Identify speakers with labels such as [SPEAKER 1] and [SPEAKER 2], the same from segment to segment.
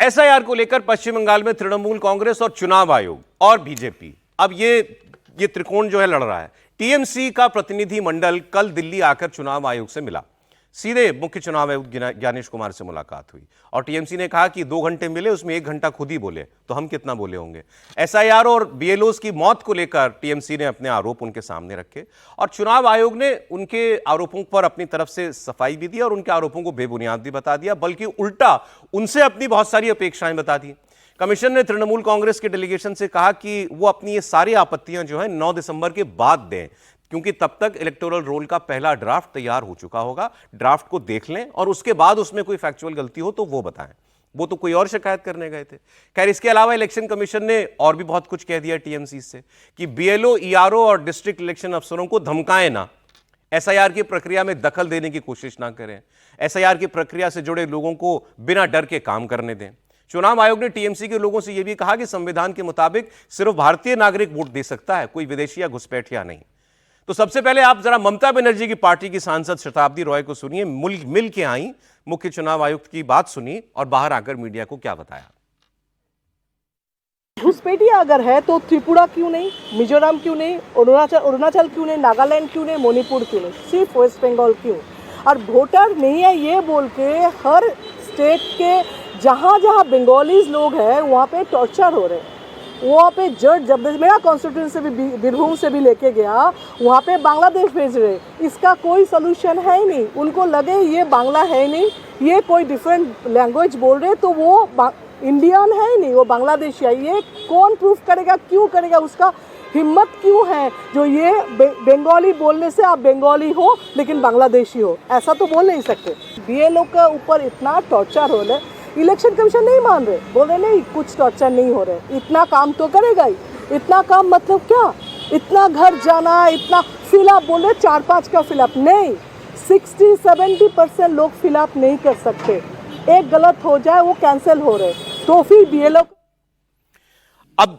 [SPEAKER 1] SIR को लेकर पश्चिम बंगाल में तृणमूल कांग्रेस और चुनाव आयोग और बीजेपी, अब ये त्रिकोण जो है लड़ रहा है। टीएमसी का प्रतिनिधि मंडल कल दिल्ली आकर चुनाव आयोग से मिला, सीधे मुख्य चुनाव आयुक्त ज्ञानेश कुमार से मुलाकात हुई और टीएमसी ने कहा कि 2 घंटे मिले, उसमें 1 घंटा खुद ही बोले, तो हम कितना बोले होंगे। एसआईआर और बीएलओस की मौत को लेकर टीएमसी ने अपने आरोप उनके सामने रखे और चुनाव आयोग ने उनके आरोपों पर अपनी तरफ से सफाई भी दी और उनके आरोपों को बेबुनियाद भी बता दिया, बल्कि उल्टा उनसे अपनी बहुत सारी अपेक्षाएं बता दी। कमीशन ने तृणमूल कांग्रेस के डेलीगेशन से कहा कि वो अपनी ये सारी आपत्तियां जो है 9 दिसंबर के बाद दें, क्योंकि तब तक इलेक्टोरल रोल का पहला ड्राफ्ट तैयार हो चुका होगा। ड्राफ्ट को देख लें और उसके बाद उसमें कोई फैक्चुअल गलती हो तो वो बताएं। वो तो कोई और शिकायत करने गए थे। खैर, इसके अलावा इलेक्शन कमीशन ने और भी बहुत कुछ कह दिया टीएमसी से कि बीएलओ, ईआरओ और डिस्ट्रिक्ट इलेक्शन अफसरों को धमकाएं ना, एसआईआर की प्रक्रिया में दखल देने की कोशिश ना करें, एसआईआर की प्रक्रिया से जुड़े लोगों को बिना डर के काम करने दें। चुनाव आयोग ने टीएमसी के लोगों से यह भी कहा कि संविधान के मुताबिक सिर्फ भारतीय नागरिक वोट दे सकता है, कोई विदेशी या घुसपैठिया नहीं। तो सबसे पहले आप जरा ममता बनर्जी की पार्टी की सांसद शताब्दी रॉय को सुनिए। मिल के आई, मुख्य चुनाव आयुक्त की बात सुनी और बाहर आकर मीडिया को क्या बताया।
[SPEAKER 2] घुसपैठिया अगर है तो त्रिपुरा क्यों नहीं, मिजोरम क्यों नहीं, अरुणाचल क्यों नहीं, नागालैंड क्यों नहीं, मणिपुर क्यों नहीं, सिर्फ वेस्ट बंगाल क्यों? और वोटर नहीं है ये बोल के हर स्टेट के जहाँ जहाँ बंगालीज लोग हैं वहाँ पे टॉर्चर हो रहे हैं। वहाँ पे जज, जब मेरा कॉन्स्टिट्यूंसी से भी बीरभूम से भी लेके गया, वहाँ पे बांग्लादेश भेज रहे। इसका कोई सोल्यूशन है ही नहीं। उनको लगे ये बांग्ला है नहीं, ये कोई डिफरेंट लैंग्वेज बोल रहे, तो वो इंडियन है ही नहीं, वो बांग्लादेशी है। ये कौन प्रूफ करेगा, क्यों करेगा? उसका हिम्मत क्यों है जो ये बंगाली बोलने से आप बंगाली हो लेकिन बांग्लादेशी हो, ऐसा तो बोल नहीं सकते। बीएलओ का ऊपर इतना टॉर्चर हो रहा है, इलेक्शन कमीशन नहीं मान रहे, बोल रहे नहीं कुछ टॉर्चर नहीं हो रहे। इतना काम तो करेगा ही। इतना काम मतलब क्या? इतना घर जाना, इतना फिलअप बोल रहे, 4-5 का फिलअप नहीं, 60-70% लोग फिलअप नहीं कर सकते। एक गलत हो जाए वो कैंसिल हो रहे, तो फिर बीएलओ
[SPEAKER 1] अब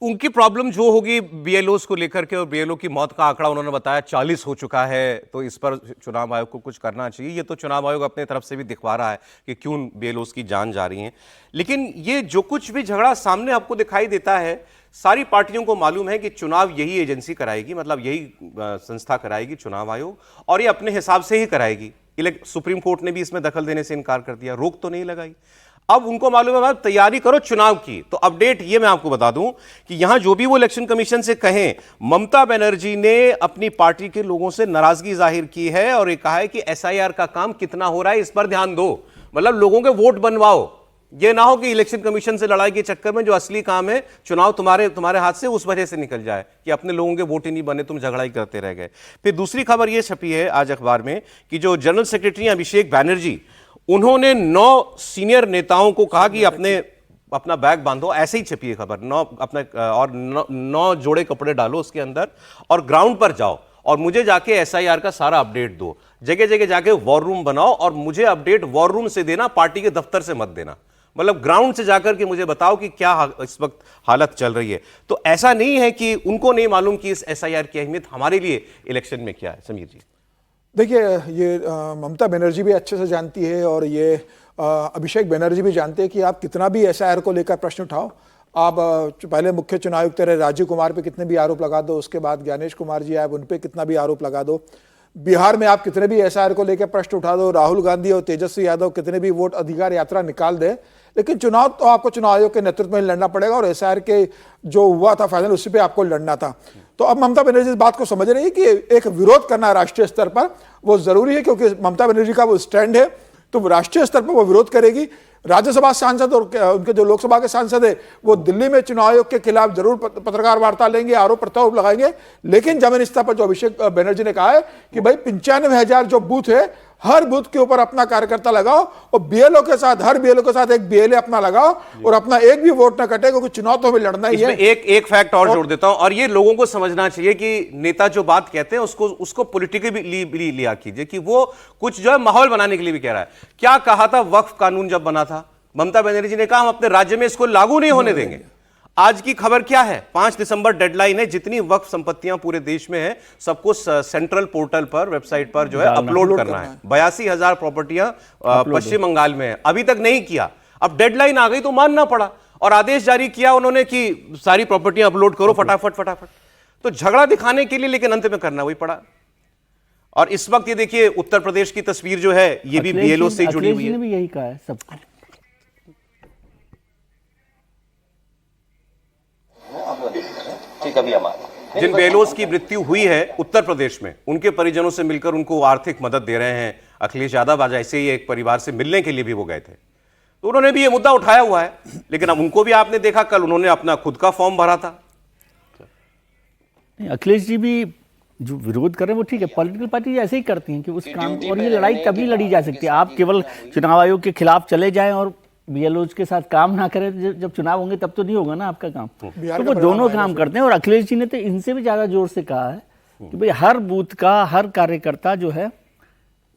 [SPEAKER 1] उनकी प्रॉब्लम जो होगी बीएलओस को लेकर के, और बीएलओ की मौत का आंकड़ा उन्होंने बताया 40 हो चुका है, तो इस पर चुनाव आयोग को कुछ करना चाहिए। ये तो चुनाव आयोग अपने तरफ से भी दिखवा रहा है कि क्यों बीएलओस की जान जा रही है। लेकिन ये जो कुछ भी झगड़ा सामने आपको दिखाई देता है, सारी पार्टियों को मालूम है कि चुनाव यही एजेंसी कराएगी, मतलब यही संस्था कराएगी, चुनाव आयोग, और ये अपने हिसाब से ही कराएगी। सुप्रीम कोर्ट ने भी इसमें दखल देने से इनकार कर दिया, रोक तो नहीं लगाई। अब उनको मालूम है तैयारी करो चुनाव की। तो अपडेट ये मैं आपको बता दूं कि यहां जो भी वो इलेक्शन कमीशन से कहें, ममता बनर्जी ने अपनी पार्टी के लोगों से नाराजगी जाहिर की है और ये कहा है कि एसआईआर का काम कितना हो रहा है इस पर ध्यान दो, मतलब लोगों के वोट बनवाओ। ये ना हो कि इलेक्शन कमीशन से लड़ाई के चक्कर में जो असली काम है, चुनाव तुम्हारे हाथ से उस वजह से निकल जाए कि अपने लोगों के वोट ही नहीं बने, तुम झगड़ा ही करते रह गए। फिर दूसरी खबर यह छपी है आज अखबार में कि जो जनरल सेक्रेटरी अभिषेक बैनर्जी, उन्होंने 9 सीनियर नेताओं को कहा कि अपना बैग बांधो, ऐसे ही छपी है खबर, 9 जोड़े कपड़े डालो उसके अंदर और ग्राउंड पर जाओ और मुझे जाके एसआईआर का सारा अपडेट दो। जगह जगह जाके वॉर रूम बनाओ और मुझे अपडेट वॉर रूम से देना, पार्टी के दफ्तर से मत देना। मतलब ग्राउंड से जाकर के मुझे बताओ कि क्या इस वक्त हालत चल रही है। तो ऐसा नहीं है कि उनको नहीं मालूम कि इस एसआईआर की अहमियत हमारे लिए इलेक्शन में क्या है। समीर जी,
[SPEAKER 3] देखिए, ये ममता बनर्जी भी अच्छे से जानती है और ये अभिषेक बनर्जी भी जानते हैं कि आप कितना भी एसआईआर को लेकर प्रश्न उठाओ, आप पहले मुख्य चुनाव आयुक्त रहे राजीव कुमार पे कितने भी आरोप लगा दो, उसके बाद ज्ञानेश कुमार जी आए, उन पे कितना भी आरोप लगा दो, बिहार में आप कितने भी एसआईआर को लेकर प्रश्न उठा दो, राहुल गांधी और तेजस्वी यादव कितने भी वोट अधिकार यात्रा निकाल दे, लेकिन चुनाव तो आपको चुनाव आयोग के नेतृत्व में लड़ना पड़ेगा और एसआईआर के जो हुआ था फाइनल, उसी पे आपको लड़ना था। तो अब ममता बनर्जी इस बात को समझ रही है कि एक विरोध करना राष्ट्रीय स्तर पर वो जरूरी है, क्योंकि ममता बनर्जी का वो स्टैंड है, तो राष्ट्रीय स्तर पर वो विरोध करेगी। राज्यसभा सांसद और उनके जो लोकसभा के सांसद है वो दिल्ली में चुनाव आयोग के खिलाफ जरूर पत्रकार वार्ता लेंगे, आरोप प्रत्यारोप लगाएंगे, लेकिन जमीनी स्तर पर जो अभिषेक बनर्जी ने कहा है कि भाई 95,000 जो बूथ है, हर बूथ के ऊपर अपना कार्यकर्ता लगाओ और बीएलओ के साथ, हर बीएलओ के साथ एक बीएलए अपना लगाओ और अपना एक भी वोट ना कटे, क्योंकि चुनाव तो हमें लड़ना ही है।
[SPEAKER 1] एक फैक्ट और जोड़ देता हूं, और ये लोगों को समझना चाहिए कि नेता जो बात कहते हैं उसको पॉलिटिकली लिया कीजिए कि वो कुछ जो है माहौल बनाने के लिए भी कह रहा है। क्या कहा था वक्फ कानून जब बना था, ममता बनर्जी ने कहा हम अपने राज्य में इसको लागू नहीं होने देंगे। आज की खबर क्या है? 5 दिसंबर डेडलाइन है, जितनी वक्फ संपत्तियां पूरे देश में है सबको सेंट्रल पोर्टल पर, वेबसाइट पर जो है अपलोड करना है। 82,000 प्रॉपर्टियां पश्चिम बंगाल में है, अभी तक नहीं किया। अब डेडलाइन आ गई तो मानना पड़ा और आदेश जारी किया उन्होंने कि सारी प्रॉपर्टियां अपलोड करो फटाफट फटाफट। तो झगड़ा दिखाने के लिए, लेकिन अंत में करना वही पड़ा। और इस वक्त ये देखिए उत्तर प्रदेश की तस्वीर जो है ये भी बीएलओ से जुड़ी हुई है।
[SPEAKER 4] भी यही कहा है सबको।
[SPEAKER 5] ठीक, अभी हमारा
[SPEAKER 1] जिन बीएलओस की मृत्यु हुई है उत्तर प्रदेश में, उनके परिजनों से मिलकर उनको आर्थिक मदद दे रहे हैं अखिलेश यादव। आज ऐसे ही एक परिवार से मिलने के लिए भी वो गए थे, तो उन्होंने भी ये मुद्दा उठाया हुआ है। लेकिन अब उनको भी आपने देखा, कल उन्होंने अपना खुद का फॉर्म भरा था।
[SPEAKER 4] अखिलेश जी भी जो विरोध कर रहे हैं वो ठीक है, पॉलिटिकल पार्टी ऐसे ही करती हैं कि उस काम, और ये लड़ाई तभी लड़ी जा सकती है आप केवल चुनाव आयोग के खिलाफ चले जाएं और बीएलओ के साथ काम ना करें। जब चुनाव होंगे तब तो नहीं होगा ना आपका काम। तो वो दोनों काम करते हैं। और अखिलेश जी ने तो इनसे भी ज्यादा जोर से कहा है कि भाई हर बूथ का हर कार्यकर्ता जो है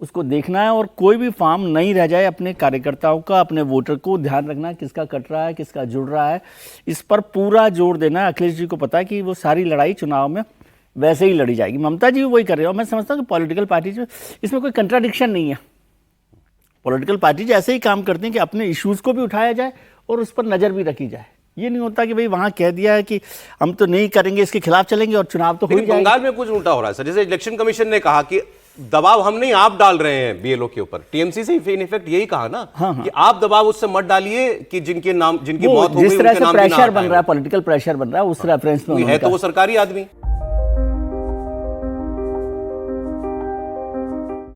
[SPEAKER 4] उसको देखना है और कोई भी फॉर्म नहीं रह जाए अपने कार्यकर्ताओं का, अपने वोटर को ध्यान रखना किसका कट रहा है किसका जुड़ रहा है, इस पर पूरा जोर देना है। अखिलेश जी को पता है कि वो सारी लड़ाई चुनाव में वैसे ही लड़ी जाएगी। ममता जी भी वही कर रहे हो। मैं समझता हूँ कि पॉलिटिकल पार्टी जो इसमें कोई कंट्राडिक्शन नहीं है। पॉलिटिकल पार्टी ऐसे ही काम करते हैं कि अपने इश्यूज को भी उठाया जाए और उस पर नजर भी रखी जाए। ये नहीं होता कि भाई वहां कह दिया है कि हम तो नहीं करेंगे, इसके खिलाफ चलेंगे और चुनाव तो हो ही
[SPEAKER 1] लेकिन
[SPEAKER 4] जाएगा।
[SPEAKER 1] बंगाल में कुछ उल्टा हो रहा है सर। जैसे इलेक्शन कमीशन ने कहा कि दबाव हम नहीं आप डाल रहे हैं बीएलओ के ऊपर। टीएमसी से इन इफेक्ट यही कहा ना कि आप दबाव उससे मत डालिए कि जिनके नाम, जिनकी मौत हो गई,
[SPEAKER 4] जिस तरह
[SPEAKER 1] उनके
[SPEAKER 4] से
[SPEAKER 1] नाम भी ना
[SPEAKER 4] प्रेशर बन
[SPEAKER 1] हटाएं।
[SPEAKER 4] रहा है, पॉलिटिकल प्रेशर बन रहा है, उस रेफरेंस में
[SPEAKER 1] है तो वो सरकारी आदमी।